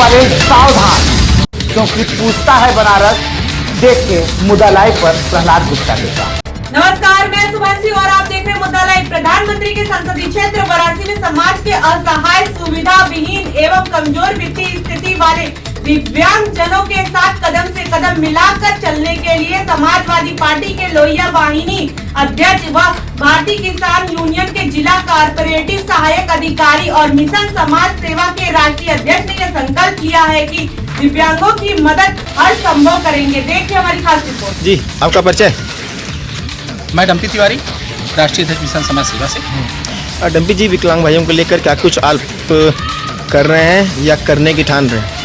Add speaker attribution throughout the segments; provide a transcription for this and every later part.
Speaker 1: वाले सावधान, क्योंकि पूछता है बनारस। देख के मुद्दा लाइव पर प्रहलाद गुप्ता के साथ।
Speaker 2: नमस्कार, मैं सुभाषी और आप देख रहे हैं मुद्दा लाइव। प्रधानमंत्री के संसदीय क्षेत्र वाराणसी में समाज के असहाय, सुविधा विहीन एवं कमजोर वित्तीय स्थिति वाले दिव्यांग जनों के साथ कदम से कदम मिलाकर चलने के लिए समाजवादी पार्टी के लोहिया वाहिनी अध्यक्ष व भारतीय किसान यूनियन के जिला कॉर्पोरेटिव सहायक अधिकारी और मिशन समाज सेवा के राष्ट्रीय अध्यक्ष ने यह संकल्प लिया है कि दिव्यांगों की मदद हर संभव करेंगे। देखिए हमारी खास रिपोर्ट।
Speaker 3: जी, आपका परिचय?
Speaker 4: मैं डम्पी तिवारी, राष्ट्रीय अध्यक्ष मिशन समाज सेवा से।
Speaker 3: डम्पी जी, विकलांग भाइयों को लेकर क्या कुछ आप कर रहे हैं या करने की ठान रहे हैं?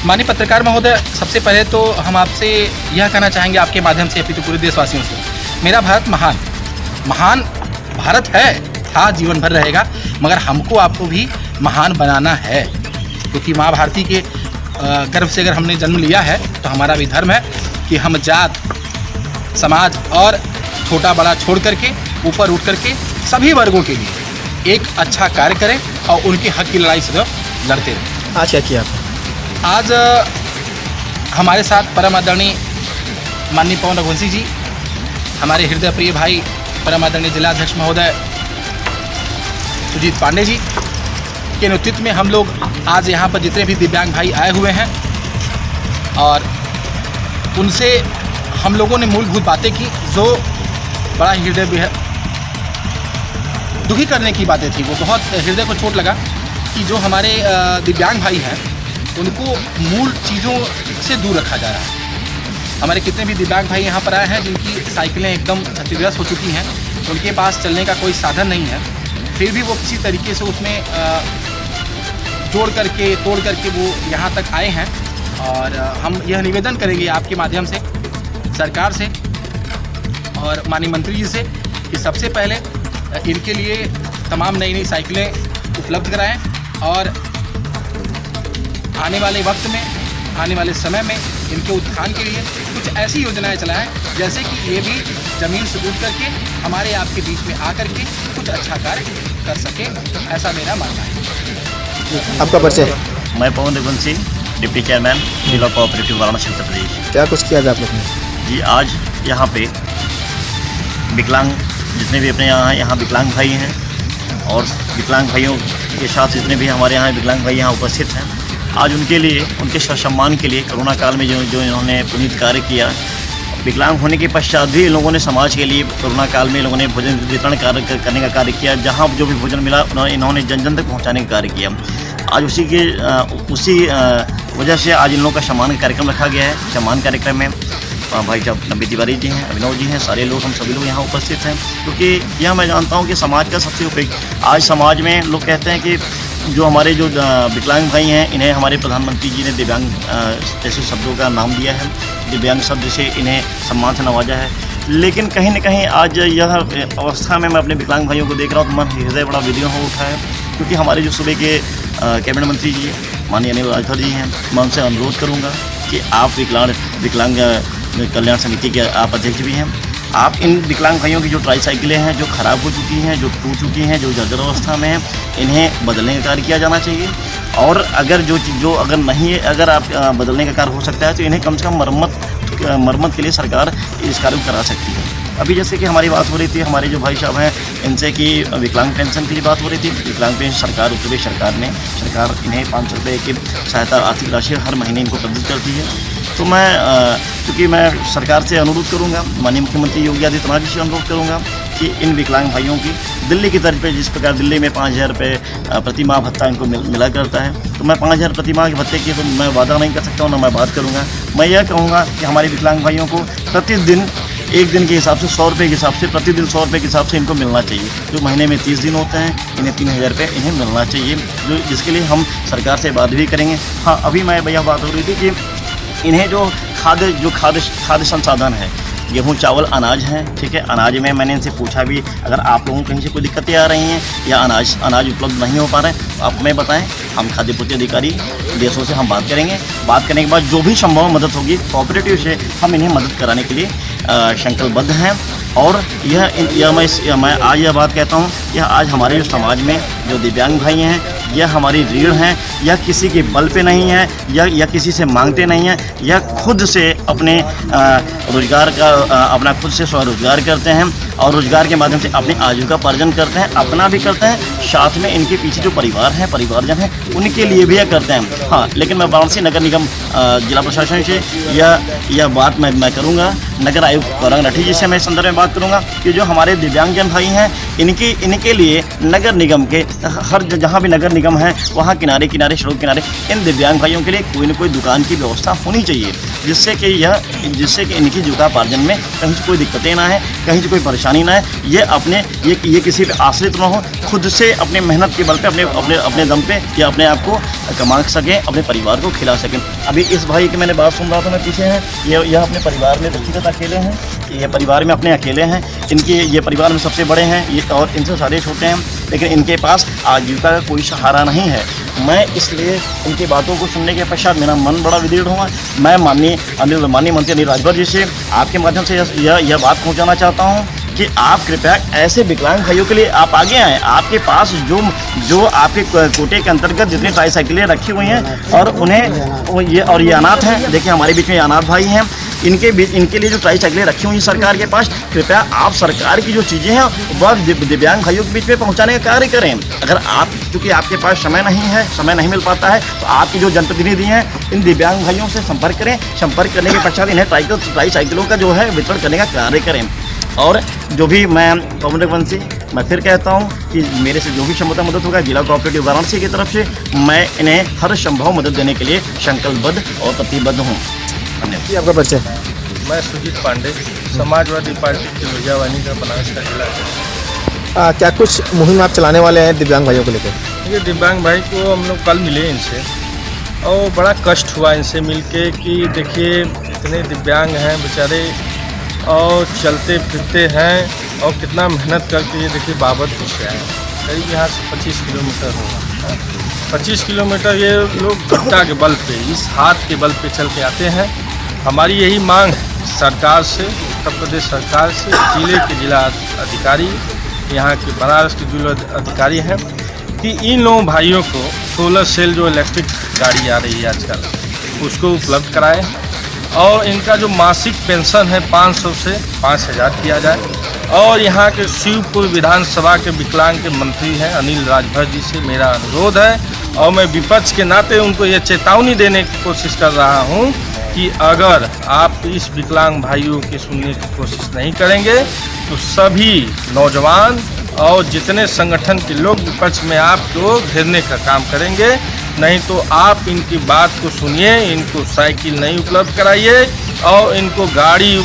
Speaker 4: माननीय पत्रकार महोदय, सबसे पहले तो हम आपसे यह कहना चाहेंगे आपके माध्यम से अपनी पूरे देशवासियों से, मेरा भारत महान भारत है, था, जीवन भर रहेगा, मगर हमको आपको भी महान बनाना है, क्योंकि माँ भारती के गर्भ से अगर हमने जन्म लिया है तो हमारा भी धर्म है कि हम जात, समाज और छोटा बड़ा छोड़ करके ऊपर उठ करके सभी वर्गों के लिए एक अच्छा कार्य करें और उनके हक की लड़ाई सदैव लड़ते रहें।
Speaker 3: आज क्या किया आपने?
Speaker 4: आज हमारे साथ परम आदरणीय माननीय पवन रघुवंशी जी, हमारे हृदय प्रिय भाई परम आदरणीय जिलाध्यक्ष महोदय सुजीत पांडे जी के नेतृत्व में हम लोग आज यहाँ पर जितने भी दिव्यांग भाई आए हुए हैं और उनसे हम लोगों ने मूलभूत बातें की जो बड़ा हृदय दुखी करने की बातें थी। वो बहुत हृदय को चोट लगा कि जो हमारे दिव्यांग भाई हैं उनको मूल चीज़ों से दूर रखा जा रहा है। हमारे कितने भी दिव्यांग भाई यहाँ पर आए हैं जिनकी साइकिलें एकदम क्षतिग्रस्त हो चुकी हैं, उनके पास चलने का कोई साधन नहीं है, फिर भी वो किसी तरीके से उसमें जोड़ करके तोड़ करके वो यहाँ तक आए हैं। और हम यह निवेदन करेंगे आपके माध्यम से सरकार से और माननीय मंत्री जी से कि सबसे पहले इनके लिए तमाम नई नई साइकिलें उपलब्ध कराएं और आने वाले वक्त में, आने वाले समय में इनके उत्थान के लिए कुछ ऐसी योजनाएं चलाएं जैसे कि ये भी ज़मीन से उठ करके हमारे आपके बीच में आकर के कुछ अच्छा कार्य कर सके, ऐसा मेरा मानना है।
Speaker 3: आपका परिचय?
Speaker 5: मैं पवन रघुवंशी, डिप्टी चेयरमैन जिला कोऑपरेटिव वाराणसी उत्तर प्रदेश।
Speaker 3: क्या कुछ किया था आप लोगों ने?
Speaker 5: जी, आज यहाँ पे विकलांग जितने भी अपने यहाँ विकलांग भाई हैं और विकलांग भाइयों के साथ जितने भी हमारे यहाँ विकलांग भाई यहाँ उपस्थित हैं, आज उनके लिए, उनके सम्मान के लिए कोरोना काल में जो इन्होंने पुनीत कार्य किया, विकलांग होने के पश्चात भी इन लोगों ने समाज के लिए कोरोना काल में लोगों ने भोजन वितरण करने का कार्य किया। जहाँ जो भी भोजन मिला इन्होंने जन जन तक पहुँचाने का कार्य किया। आज उसी वजह से आज इन लोगों का सम्मान कार्यक्रम रखा गया है। सम्मान कार्यक्रम में भाई साहब डम्पी तिवारी जी हैं, अभिनव जी हैं, सारे लोग, हम सभी लोग यहाँ उपस्थित हैं, क्योंकि यह मैं जानता हूँ कि समाज का सबसे उपयुक्त, आज समाज में लोग कहते हैं कि जो हमारे जो विकलांग भाई हैं इन्हें हमारे प्रधानमंत्री जी ने दिव्यांग जैसे शब्दों का नाम दिया है, दिव्यांग शब्द से इन्हें सम्मान से नवाजा है। लेकिन कहीं न कहीं आज यह अवस्था में मैं अपने विकलांग भाइयों को देख रहा हूँ तो मन हृदय बड़ा विद्रोह हो उठा है, क्योंकि हमारे जो सूबे के कैबिनेट मंत्री जी माननीय अनिल राजभर जी हैं, मैं उनसे अनुरोध करूँगा कि आप विकलांग कल्याण समिति के आप अध्यक्ष भी हैं, आप इन विकलांग भाइयों की जो ट्राईसाइकिलें हैं जो ख़राब हो चुकी हैं, जो टूट चुकी हैं, जो जर्जर अवस्था में हैं, इन्हें बदलने का कार्य किया जाना चाहिए। और अगर अगर नहीं, अगर आप बदलने का कार्य हो सकता है तो इन्हें कम से कम मरम्मत के लिए सरकार इस कार्य को करा सकती है। अभी जैसे कि हमारी बात हो रही थी, हमारे जो भाई साहब हैं इनसे कि विकलांग पेंशन की बात हो रही थी। विकलांग पेंशन सरकार, उत्तर प्रदेश सरकार इन्हें 500 रुपये की सहायता आर्थिक राशि हर महीने इनको प्रदान करती है। तो क्योंकि मैं सरकार से अनुरोध करूंगा, माननीय मुख्यमंत्री योगी आदित्यनाथ जी से अनुरोध करूंगा कि इन विकलांग भाइयों की दिल्ली की तर्ज पे, जिस प्रकार दिल्ली में 5000 रुपये प्रति माह भत्ता इनको मिला करता है, तो मैं 5000 प्रति माह के भत्ते की तो मैं वादा नहीं कर सकता हूँ, ना मैं बात करूँगा। मैं यह कहूँगा कि हमारे विकलांग भाइयों को प्रतिदिन एक दिन के हिसाब से 100 रुपये के हिसाब से, प्रतिदिन 100 रुपये के हिसाब से इनको मिलना चाहिए। जो महीने में 30 दिन होते हैं, इन्हें 3000 रुपये इन्हें मिलना चाहिए, जिसके लिए हम सरकार से बात भी करेंगे। हाँ, अभी मैं भैया बात हो रही थी कि इन्हें जो खाद्य संसाधन है, गेहूँ, चावल, अनाज है, ठीक है। अनाज में मैंने इनसे पूछा भी, अगर आप लोगों को कहीं से कोई दिक्कतें आ रही हैं या अनाज उपलब्ध नहीं हो पा रहे हैं तो आप हमें बताएं, हम खाद्य पूर्ति अधिकारी देशों से हम बात करेंगे। बात करने के बाद जो भी संभव मदद होगी कोऑपरेटिव से हम इन्हें मदद कराने के लिए संकल्पबद्ध हैं। और मैं आज यह बात कहता हूँ, यह आज हमारे जो समाज में जो दिव्यांग भाई हैं, यह हमारी रीढ़ हैं, यह किसी के बल पे नहीं है, यह किसी से मांगते नहीं हैं, यह खुद से अपने रोजगार का अपना खुद से स्वरोजगार करते हैं और रोजगार के माध्यम से अपनी आजीविका उपार्जन करते हैं, अपना भी करते हैं, साथ में इनके पीछे जो परिवार हैं, परिवारजन हैं, उनके लिए भी यह करते हैं। हाँ, लेकिन मैं वाराणसी नगर निगम जिला प्रशासन से यह बात मैं करूँगा, नगर आयुक्त गौरंग राठी जी से मैं इस संदर्भ में बात करूँगा कि जो हमारे दिव्यांगजन भाई हैं, इनके लिए नगर निगम के हर जहाँ भी नगर निगम है वहाँ किनारे किनारे सड़क किनारे इन दिव्यांग भाइयों के लिए कोई न कोई दुकान की व्यवस्था होनी चाहिए, जिससे कि इनकी जीविकोपार्जन में कहीं से कोई दिक्कतें ना है, कहीं से कोई परेशानी ना है, ये किसी पे आश्रित ना हो, खुद से अपने मेहनत के बल पे अपने दम पे या अपने आप को कमा सकें, अपने परिवार को खिला सकें। अभी इस भाई की मैंने बात सुन रहा था, मैं पीछे हैं, यह अपने परिवार में व्यक्तिगत अकेले हैं, ये परिवार में अपने अकेले हैं, ये परिवार में सबसे बड़े हैं, ये और इनसे सारे छोटे हैं, लेकिन इनके पास आजीविका का कोई सहारा नहीं है। मैं इसलिए इनकी बातों को सुनने के पश्चात मेरा मन बड़ा विदीर्ण हुआ। मैं माननीय मंत्री अनिल राजभर जी से आपके माध्यम से यह बात पहुंचाना चाहता हूं कि आप कृपया ऐसे विकलांग भाइयों के लिए आप आगे आएँ। आपके पास जो आपके कोटे के अंतर्गत जितनी ट्राईसाइकिलें रखी हुई हैं और ये अनाथ हैं, देखिए हमारे बीच में अनाथ भाई हैं, इनके लिए जो ट्राईसाइकिलें रखी हुई हैं सरकार के पास, कृपया आप सरकार की जो चीज़ें हैं वह दिव्यांग भाइयों के बीच में पहुंचाने का कार्य करें। अगर चूँकि आपके पास समय नहीं मिल पाता है, तो आपके जो जनप्रतिनिधि हैं इन दिव्यांग भाइयों से संपर्क करें। संपर्क करने के पश्चात इन्हें ट्राईसाइकिलों का जो है वितरण करने का कार्य करें। और जो भी मैं पवनवंशी मैं फिर कहता हूं कि मेरे से जो भी संभवतः मदद होगा जिला कोऑपरेटिव वाराणसी की तरफ से मैं इन्हें हर संभव मदद देने के लिए संकल्पबद्ध और प्रतिबद्ध हूं। धन्यवाद।
Speaker 3: आपका परिचय?
Speaker 6: मैं सुजीत पांडे, समाजवादी पार्टी की मिर्जावानी का बनारस का जिला।
Speaker 3: क्या कुछ मुहिम आप चलाने वाले हैं दिव्यांग भाइयों को लेकर?
Speaker 6: ये दिव्यांग भाई को हम लोग कल मिले इनसे और बड़ा कष्ट हुआ इनसे मिलके कि देखिए इतने दिव्यांग हैं बेचारे और चलते फिरते हैं और कितना मेहनत करके ये देखिए बाबतपुर से आए, करीब यहाँ से 25 किलोमीटर होगा। 25 किलोमीटर ये लोग घंटा के बल पे, इस हाथ के बल पे चल के आते हैं। हमारी यही मांग है सरकार से, उत्तर प्रदेश सरकार से, जिले के जिला अधिकारी, यहाँ के बनारस के जिला अधिकारी हैं कि इन लोगों भाइयों को सोलर सेल जो इलेक्ट्रिक गाड़ी आ रही है आजकल उसको उपलब्ध कराएं और इनका जो मासिक पेंशन है 500 से 5000 किया जाए। और यहाँ के शिवपुर विधानसभा के विकलांग के मंत्री हैं अनिल राजभर जी से मेरा अनुरोध है और मैं विपक्ष के नाते उनको ये चेतावनी देने की कोशिश कर रहा हूँ कि अगर आप इस विकलांग भाइयों की सुनने की कोशिश नहीं करेंगे तो सभी नौजवान और जितने संगठन के लोग विपक्ष में आप लोग घेरने का काम करेंगे। नहीं तो आप इनकी बात को सुनिए, इनको साइकिल नहीं उपलब्ध कराइए और इनको गाड़ी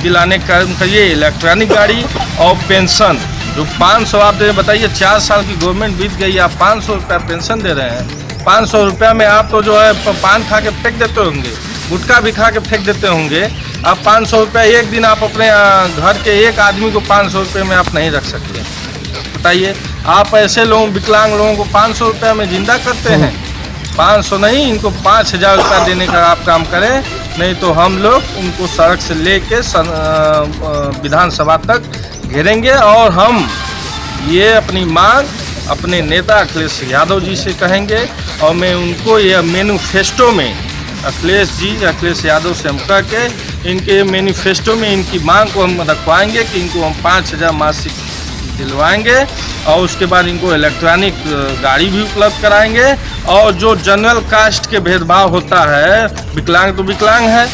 Speaker 6: दिलाने का काम करिए, इलेक्ट्रॉनिक गाड़ी और पेंशन जो 500 आप दे बताइए 4 साल की गवर्नमेंट बीत गई, आप 500 रुपया पेंशन दे रहे हैं। 500 रुपया में आप तो जो है पान खा के फेंक देते होंगे, गुटखा भी खा के फेंक देते होंगे। अब 500 रुपया एक दिन आप अपने घर के एक आदमी को 500 रुपये में आप नहीं रख सकते। बताइए आप ऐसे लोगों विकलांग लोगों को 500 रुपया में जिंदा करते हैं? 500 नहीं, इनको 5000 रुपया देने का आप काम करें, नहीं तो हम लोग उनको सड़क से लेके विधानसभा तक घेरेंगे। और हम ये अपनी मांग अपने नेता अखिलेश यादव जी से कहेंगे और मैं उनको ये मैनिफेस्टो में अखिलेश यादव से हम कह के इनके मैनिफेस्टो में इनकी मांग को हम रखवाएंगे कि इनको हम 5000 मासिक दिलवाएंगे और उसके बाद इनको इलेक्ट्रॉनिक गाड़ी भी उपलब्ध कराएंगे। और जो जनरल कास्ट के भेदभाव होता है, विकलांग तो विकलांग है,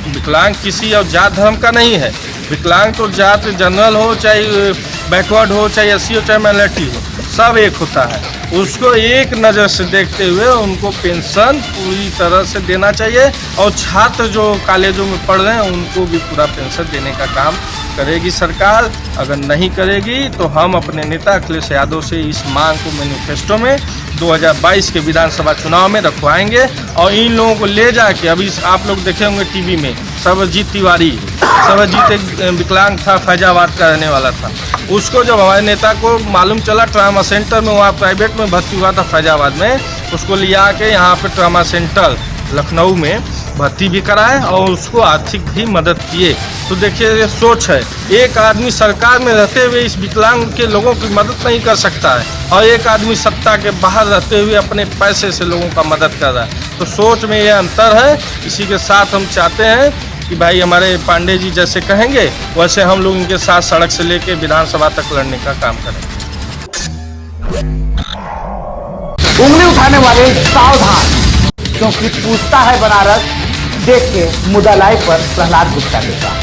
Speaker 6: विकलांग किसी और जात धर्म का नहीं है। विकलांग तो जात जनरल हो चाहे बैकवर्ड हो चाहे एससी हो चाहे माइनॉरिटी हो, सब एक होता है। उसको एक नज़र से देखते हुए उनको पेंशन पूरी तरह से देना चाहिए और छात्र जो कॉलेजों में पढ़ रहे हैं उनको भी पूरा पेंशन देने का काम करेगी सरकार। अगर नहीं करेगी तो हम अपने नेता अखिलेश यादव से इस मांग को मैनिफेस्टो में 2022 के विधानसभा चुनाव में रखवाएंगे और इन लोगों को ले जाके, अभी आप लोग देखे होंगे टीवी में सर्वजीत तिवारी, सर्वजीत एक विकलांग था, फैजाबाद का रहने वाला था। उसको जब हमारे नेता को मालूम चला ट्रामा सेंटर में, वहाँ प्राइवेट में भर्ती हुआ था फैजाबाद में, उसको लिया के यहाँ पे ट्रामा सेंटर लखनऊ में भर्ती भी कराएं और उसको आर्थिक भी मदद किए। तो देखिए ये सोच है, एक आदमी सरकार में रहते हुए इस विकलांग के लोगों की मदद नहीं कर सकता है और एक आदमी सत्ता के बाहर रहते हुए अपने पैसे से लोगों का मदद कर रहा है। तो सोच में ये अंतर है। इसी के साथ हम चाहते हैं कि भाई हमारे पांडे जी जैसे कहेंगे वैसे हम लोग इनके साथ सड़क से लेके विधानसभा तक लड़ने का काम करेंगे।
Speaker 1: उंगली उठाने वाले सावधान, क्योंकि पूछता है बनारस। देख के मुद्दा लाइव पर प्रहलाद गुप्ता के साथ।